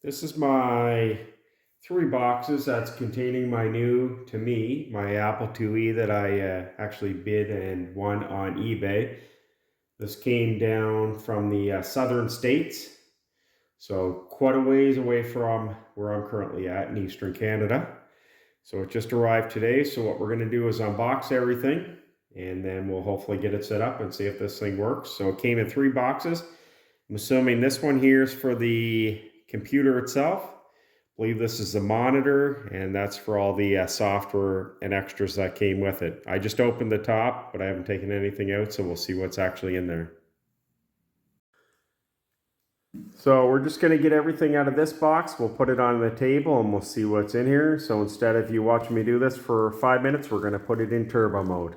This is my 3 boxes that's containing my new, to me, my Apple IIe that I actually bid and won on eBay. This came down from the southern states, so quite a ways away from where I'm currently at in Eastern Canada. So it just arrived today, so what we're going to do is unbox everything, and then we'll hopefully get it set up and see if this thing works. So it came in 3 boxes. I'm assuming this one here is for the computer itself. I believe this is the monitor, and that's for all the software and extras that came with it. I just opened the top, but I haven't taken anything out, so we'll see what's actually in there. So we're just going to get everything out of this box. We'll put it on the table and we'll see what's in here. So instead of you watching me do this for 5 minutes, we're going to put it in turbo mode.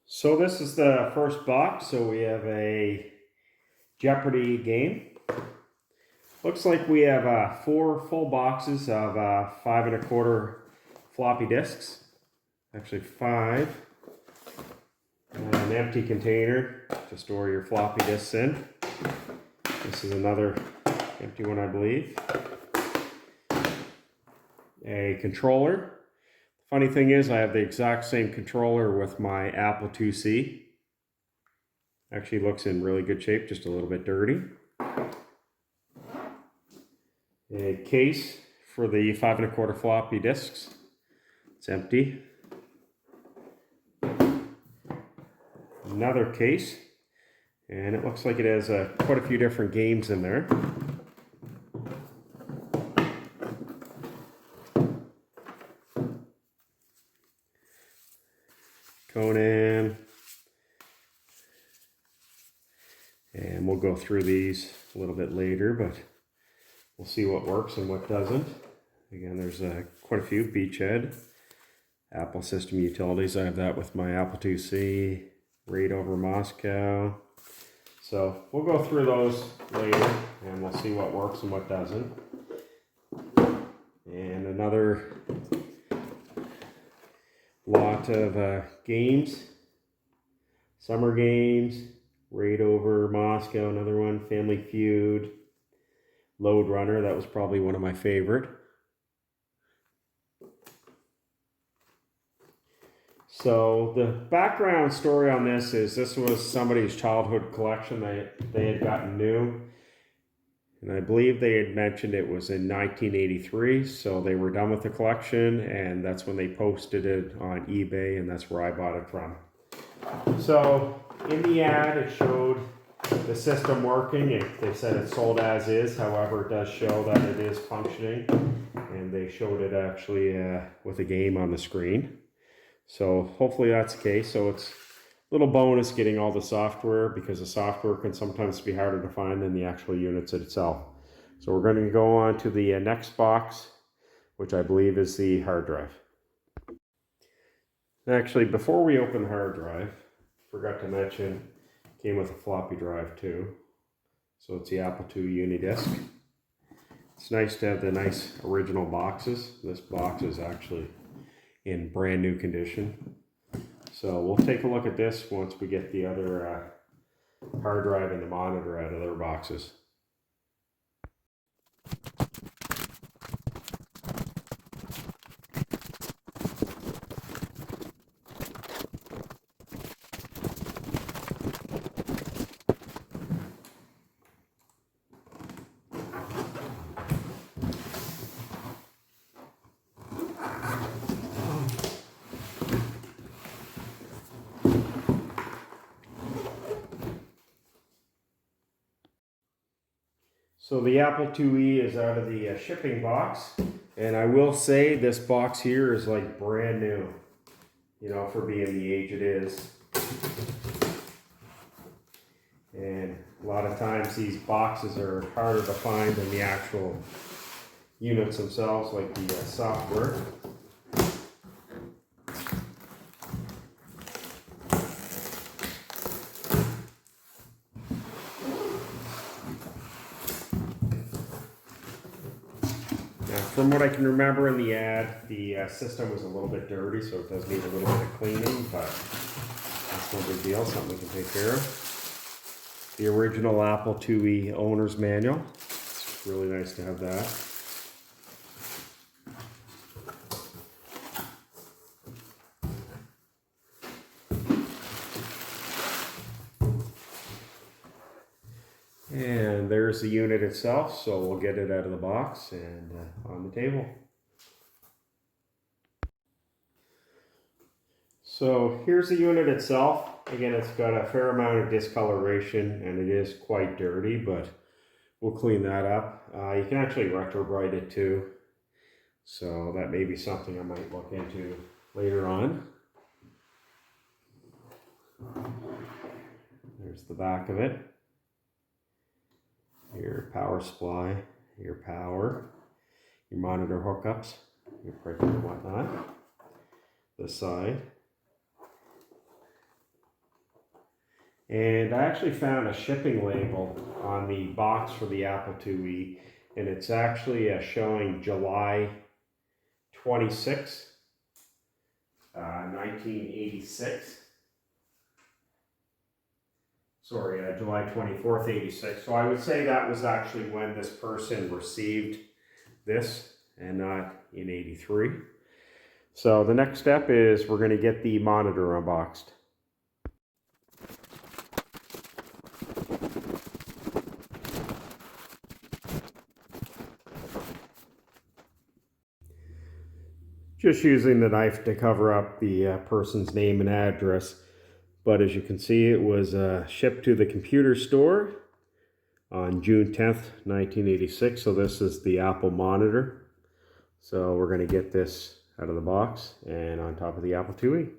So this is the first box. So we have a Jeopardy game. Looks like we have 4 full boxes of 5 1/4 floppy disks. Actually 5. And an empty container to store your floppy disks in. This is another empty one, I believe. A controller. Funny thing is, I have the exact same controller with my Apple IIc. Actually looks in really good shape, just a little bit dirty. A case for the 5 1/4 floppy disks. It's empty. Another case, and it looks like it has quite a few different games in there. Conan, and we'll go through these a little bit later, but we'll see what works and what doesn't. Again, there's quite a few. Beachhead, Apple System Utilities. I have that with my Apple IIc. Raid over Moscow. So we'll go through those later and we'll see what works and what doesn't. And another lot of games. Summer Games, Raid over Moscow, another one, Family Feud, Load Runner, that was probably one of my favorite. So the background story on this is this was somebody's childhood collection they had gotten new. And I believe they had mentioned it was in 1983, so they were done with the collection, and that's when they posted it on eBay, and that's where I bought it from. So in the ad, it showed the system working. They said it's sold as is, however, it does show that it is functioning, and they showed it actually with a game on the screen. So hopefully that's the case. So it's a little bonus getting all the software, because the software can sometimes be harder to find than the actual units itself. So we're going to go on to the next box, which I believe is the hard drive. Actually, before we open the hard drive, forgot to mention, it came with a floppy drive too. So it's the Apple II Unidisc. It's nice to have the nice original boxes. This box is actually in brand new condition. So we'll take a look at this once we get the other hard drive and the monitor out of their boxes. So the Apple IIe is out of the shipping box, and I will say this box here is like brand new, you know, for being the age it is. And a lot of times these boxes are harder to find than the actual units themselves, like the software. For from what I can remember in the ad, the system was a little bit dirty, so it does need a little bit of cleaning, but that's no big deal, something we can take care of. The original Apple IIe owner's manual. It's really nice to have that. And there's the unit itself, so we'll get it out of the box and on the table. So here's the unit itself. Again, it's got a fair amount of discoloration and it is quite dirty, but we'll clean that up. You can actually retrobrite it too, so that may be something I might look into later on. There's the back of it. Your power supply, your power, your monitor hookups, your printer and whatnot. This side. And I actually found a shipping label on the box for the Apple IIe, and it's actually showing July 26, 1986. Sorry, July 24th, 86. So I would say that was actually when this person received this and not in 83. So the next step is we're going to get the monitor unboxed. Just using the knife to cover up the person's name and address. But as you can see, it was shipped to the computer store on June 10th, 1986. So this is the Apple monitor. So we're going to get this out of the box and on top of the Apple IIe.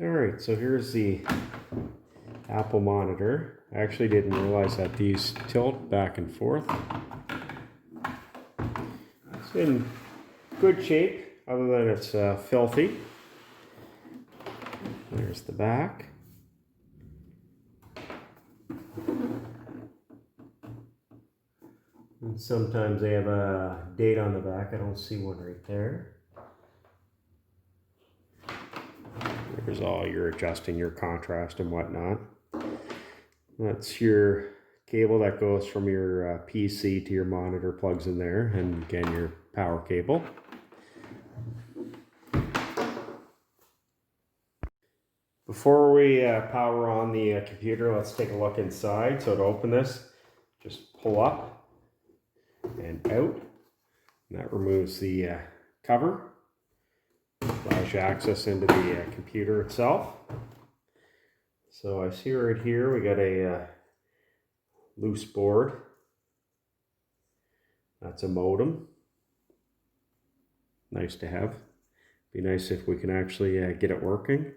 Alright, so here's the Apple monitor. I actually didn't realize that these tilt back and forth. It's in good shape, other than it's filthy. There's the back. And sometimes they have a date on the back. I don't see one right there. There's all your adjusting your contrast and whatnot. That's your cable that goes from your PC to your monitor, plugs in there, and again your power cable. Before we power on the computer, let's take a look inside. So to open this, just pull up and out. And that removes the cover. Allows you access into the computer itself. So I see right here we got a loose board. That's a modem. Nice to have. Be nice if we can actually get it working.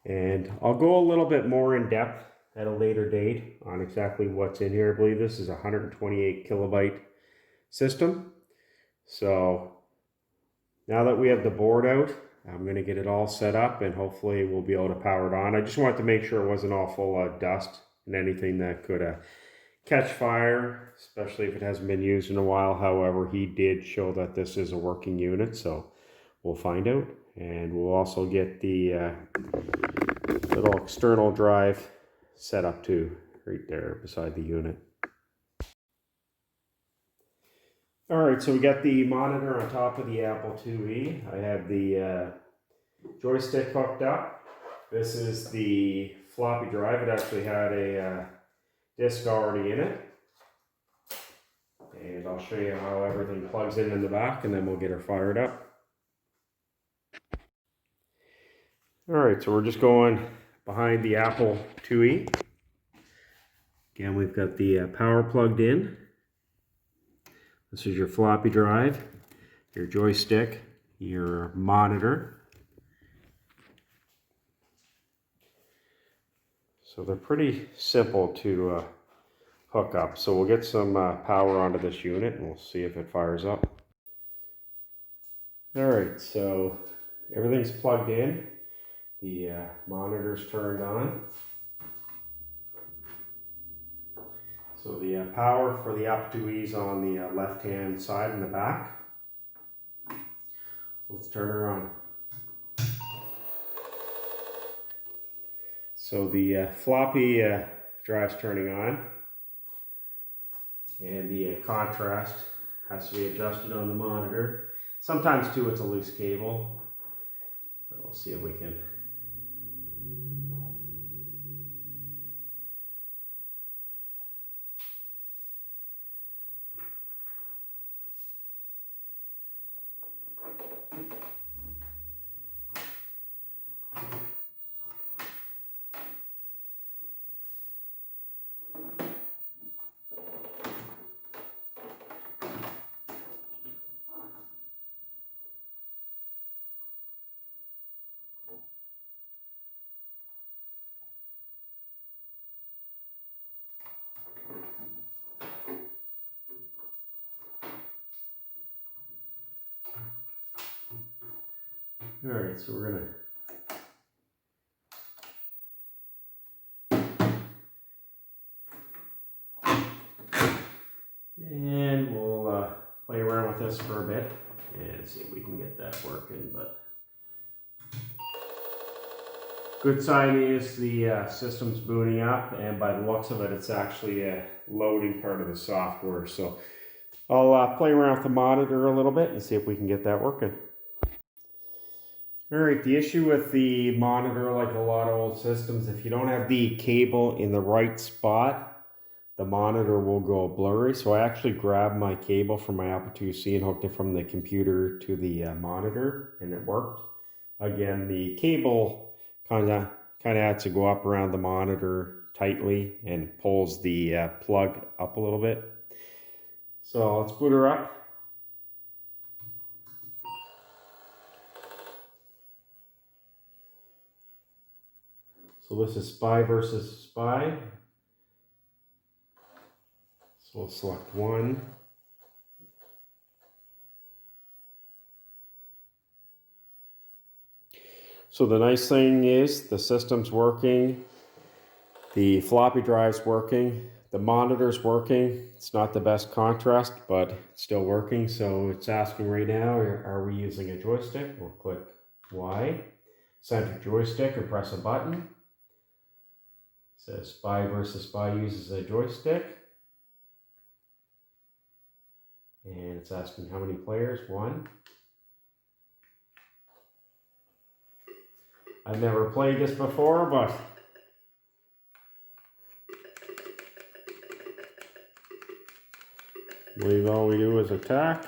And I'll go a little bit more in depth at a later date on exactly what's in here. I believe this is a 128 kilobyte system. So now that we have the board out, I'm going to get it all set up and hopefully we'll be able to power it on. I just wanted to make sure it wasn't all full of dust and anything that could catch fire, especially if it hasn't been used in a while. However, he did show that this is a working unit, so we'll find out. And we'll also get the little external drive set up too, right there beside the unit. Alright, so we got the monitor on top of the Apple IIe. I have the joystick hooked up. This is the floppy drive. It actually had a disk already in it. And I'll show you how everything plugs in the back and then we'll get her fired up. Alright, so we're just going behind the Apple IIe. Again, we've got the power plugged in. This is your floppy drive. your joystick, your monitor. So they're pretty simple to hook up. So we'll get some power onto this unit and we'll see if it fires up. All right, so everything's plugged in. The monitor's turned on. So the power for the Aptui's is on the left-hand side in the back. Let's turn her on. So the floppy drive's turning on, and the contrast has to be adjusted on the monitor. Sometimes too it's a loose cable, but we'll see if we can. All right, so we're gonna we'll play around with this for a bit and see if we can get that working. But good sign is the system's booting up, and by the looks of it, it's actually loading part of the software. So I'll play around with the monitor a little bit and see if we can get that working. All right, the issue with the monitor, like a lot of old systems, if you don't have the cable in the right spot, the monitor will go blurry. So I actually grabbed my cable from my Apple IIc and hooked it from the computer to the monitor, and it worked. Again, the cable kind of has to go up around the monitor tightly and pulls the plug up a little bit. So let's boot her up. So this is Spy versus Spy. So we'll select one. So the nice thing is the system's working, the floppy drive's working, the monitor's working. It's not the best contrast, but it's still working. So it's asking right now, are we using a joystick? We'll click Y, center joystick, or press a button. It says Spy versus Spy uses a joystick. And it's asking how many players? One. I've never played this before, but I believe all we do is attack.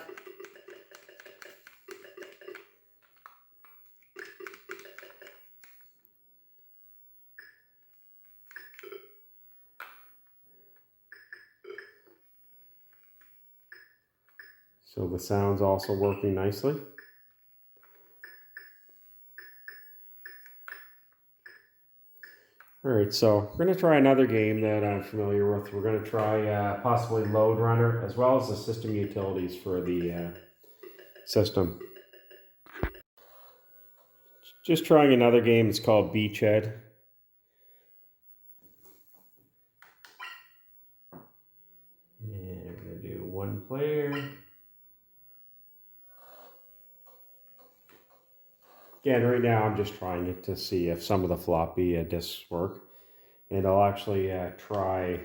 So the sound's also working nicely. All right, so we're going to try another game that I'm familiar with. We're going to try possibly Load Runner, as well as the system utilities for the system. Just trying another game. It's called Beachhead. And we're going to do one player. Again, right now I'm just trying it to see if some of the floppy disks work. And I'll actually try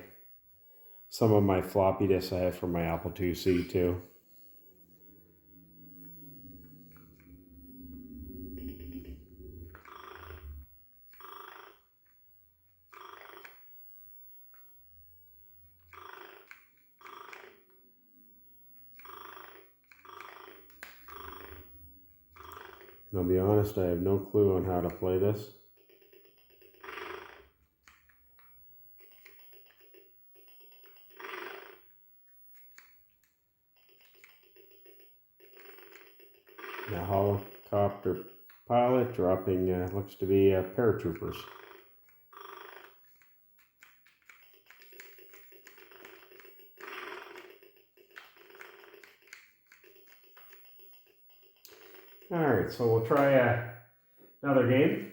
some of my floppy disks I have from my Apple IIc too. And I'll be honest, I have no clue on how to play this. A helicopter pilot dropping, looks to be paratroopers. Alright, so we'll try another game.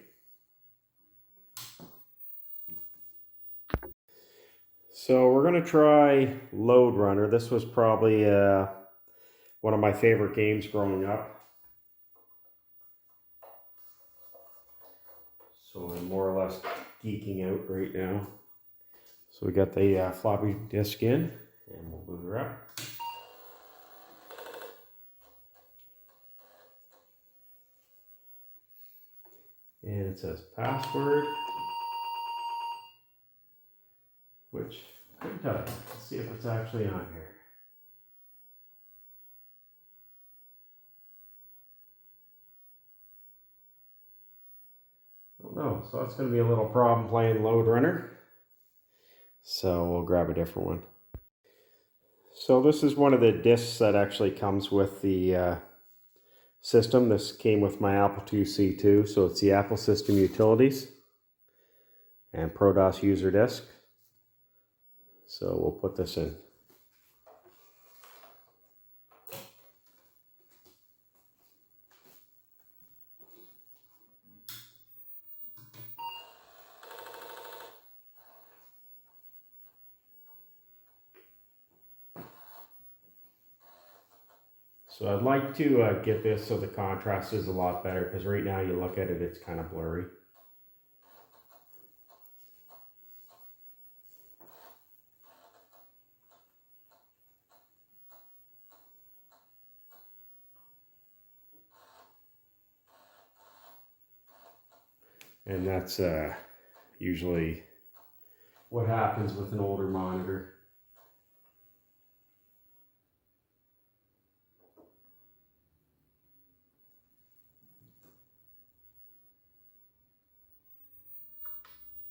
So we're going to try Lode Runner. This was probably one of my favorite games growing up. So I'm more or less geeking out right now. So we got the floppy disk in, and we'll boot her up. And it says password, which I couldn't tell you. Let's see if it's actually on here. Oh no, so that's going to be a little problem playing Lode Runner. So we'll grab a different one. So this is one of the discs that actually comes with the system. This came with my Apple IIc, so it's the Apple System Utilities and ProDOS User Disk. So we'll put this in. So I'd like to get this so the contrast is a lot better, because right now you look at it, it's kind of blurry. And that's usually what happens with an older monitor.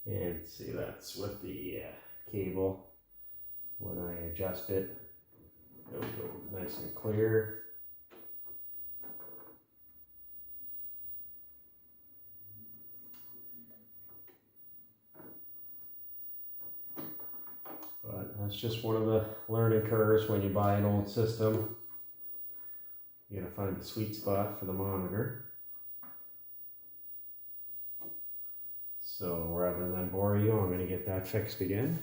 And see, that's with the cable. When I adjust it, it'll go nice and clear. But that's just one of the learning curves when you buy an old system. You gotta find the sweet spot for the monitor. So rather than bore you, I'm gonna get that fixed again.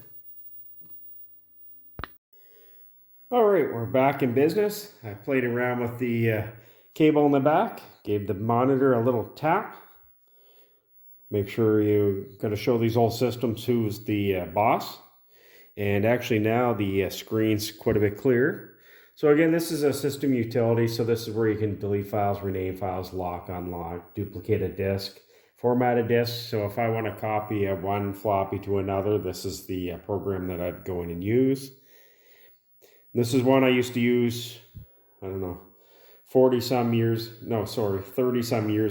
All right, we're back in business. I played around with the cable in the back, gave the monitor a little tap. Make sure you're gonna show these old systems who's the boss. And actually now the screen's quite a bit clearer. So again, this is a system utility. So this is where you can delete files, rename files, lock, unlock, duplicate a disk, format a disk. So if I want to copy one floppy to another, this is the program that I'd go in and use. This is one I used to use, I don't know, 30 some years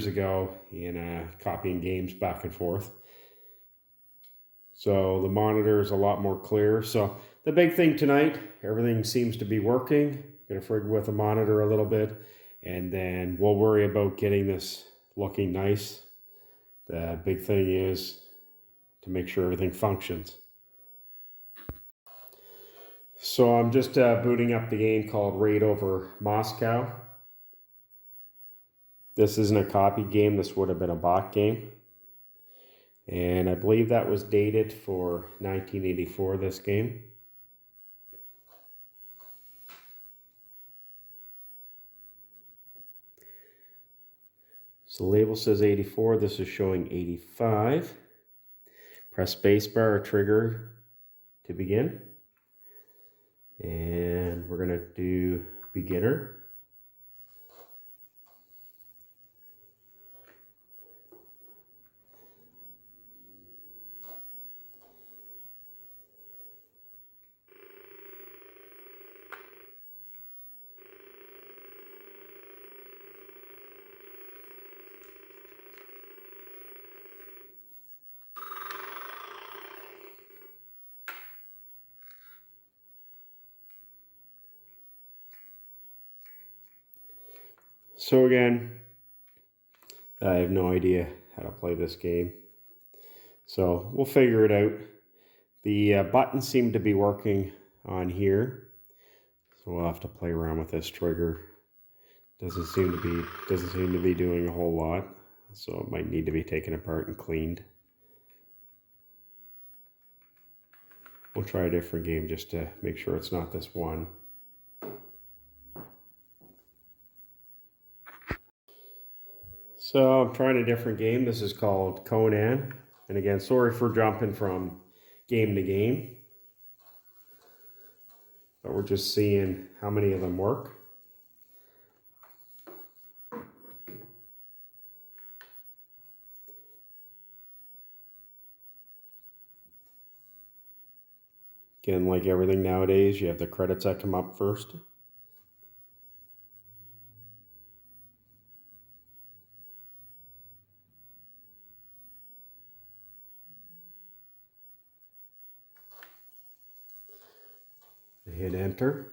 ago in copying games back and forth. So the monitor is a lot more clear. So the big thing tonight, everything seems to be working. Gonna frig with the monitor a little bit, and then we'll worry about getting this looking nice. The big thing is to make sure everything functions. So I'm just booting up the game called Raid Over Moscow. This isn't a copy game, this would have been a bot game. And I believe that was dated for 1984, this game. So the label says 84, this is showing 85. Press spacebar or trigger to begin. And we're gonna do beginner. So again, I have no idea how to play this game. So we'll figure it out. The buttons seem to be working on here. So we'll have to play around with this trigger. Doesn't seem to be doing a whole lot. So it might need to be taken apart and cleaned. We'll try a different game just to make sure it's not this one. So I'm trying a different game. This is called Conan. And again, sorry for jumping from game to game. But we're just seeing how many of them work. Again, like everything nowadays, you have the credits that come up first. Hit enter.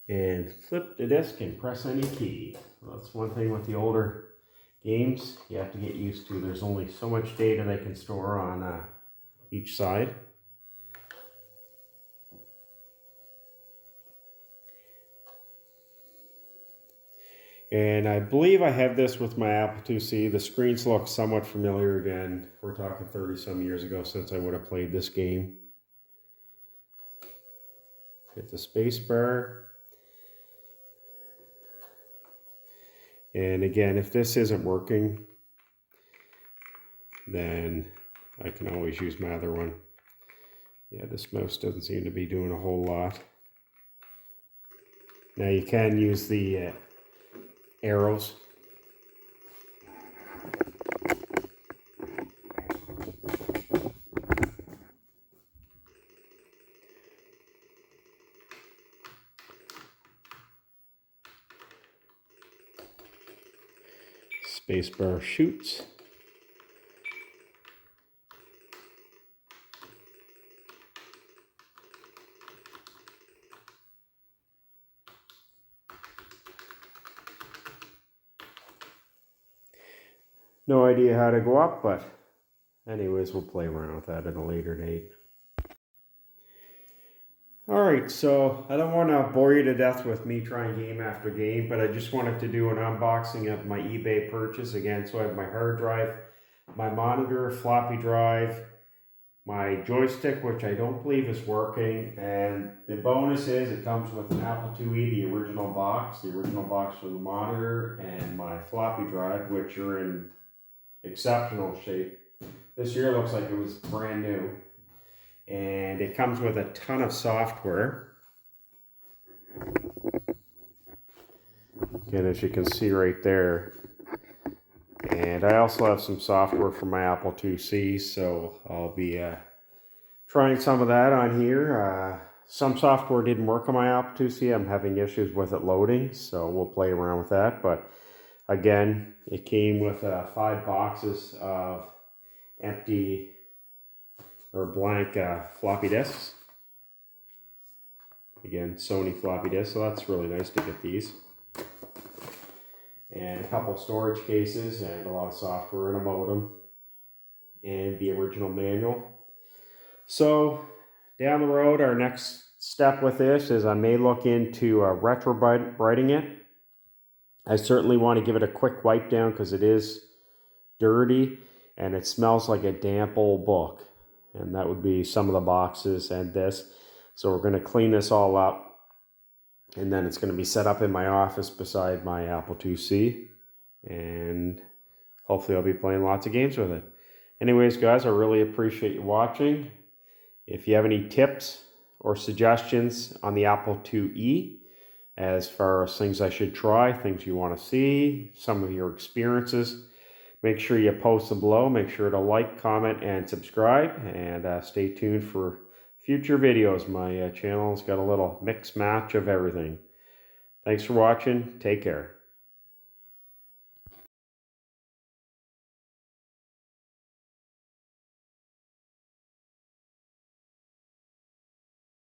And flip the disc and press any key. Well, that's one thing with the older games you have to get used to. There's only so much data they can store on each side. And I believe I have this with my Apple IIc. The screens look somewhat familiar again. We're talking 30 some years ago since I would have played this game. Hit the space bar. And again, if this isn't working, then I can always use my other one. Yeah, this mouse doesn't seem to be doing a whole lot. Now you can use the arrows. Spacebar shoots. No idea how to go up, but anyways, we'll play around with that at a later date. Alright, so I don't want to bore you to death with me trying game after game, but I just wanted to do an unboxing of my eBay purchase again. So I have my hard drive, my monitor, floppy drive, my joystick, which I don't believe is working, and the bonus is it comes with an Apple IIe, the original box for the monitor, and my floppy drive, which are in exceptional shape. This year looks like it was brand new. And it comes with a ton of software. Again, as you can see right there. And I also have some software for my Apple IIc, so I'll be trying some of that on here. Some software didn't work on my Apple IIc. I'm having issues with it loading, so we'll play around with that. But again, it came with 5 boxes of empty or blank floppy disks. Again, Sony floppy disks, so that's really nice to get these. And a couple storage cases and a lot of software and a modem and the original manual. So down the road, our next step with this is I may look into retrobrighting it. I certainly want to give it a quick wipe down because it is dirty and it smells like a damp old book. And that would be some of the boxes and this. So we're going to clean this all up. And then it's going to be set up in my office beside my Apple IIc. And hopefully I'll be playing lots of games with it. Anyways, guys, I really appreciate you watching. If you have any tips or suggestions on the Apple IIe, as far as things I should try, things you want to see, some of your experiences, make sure you post them below. Make sure to like, comment, and subscribe. And stay tuned for future videos. My channel's got a little mix match of everything. Thanks for watching. Take care.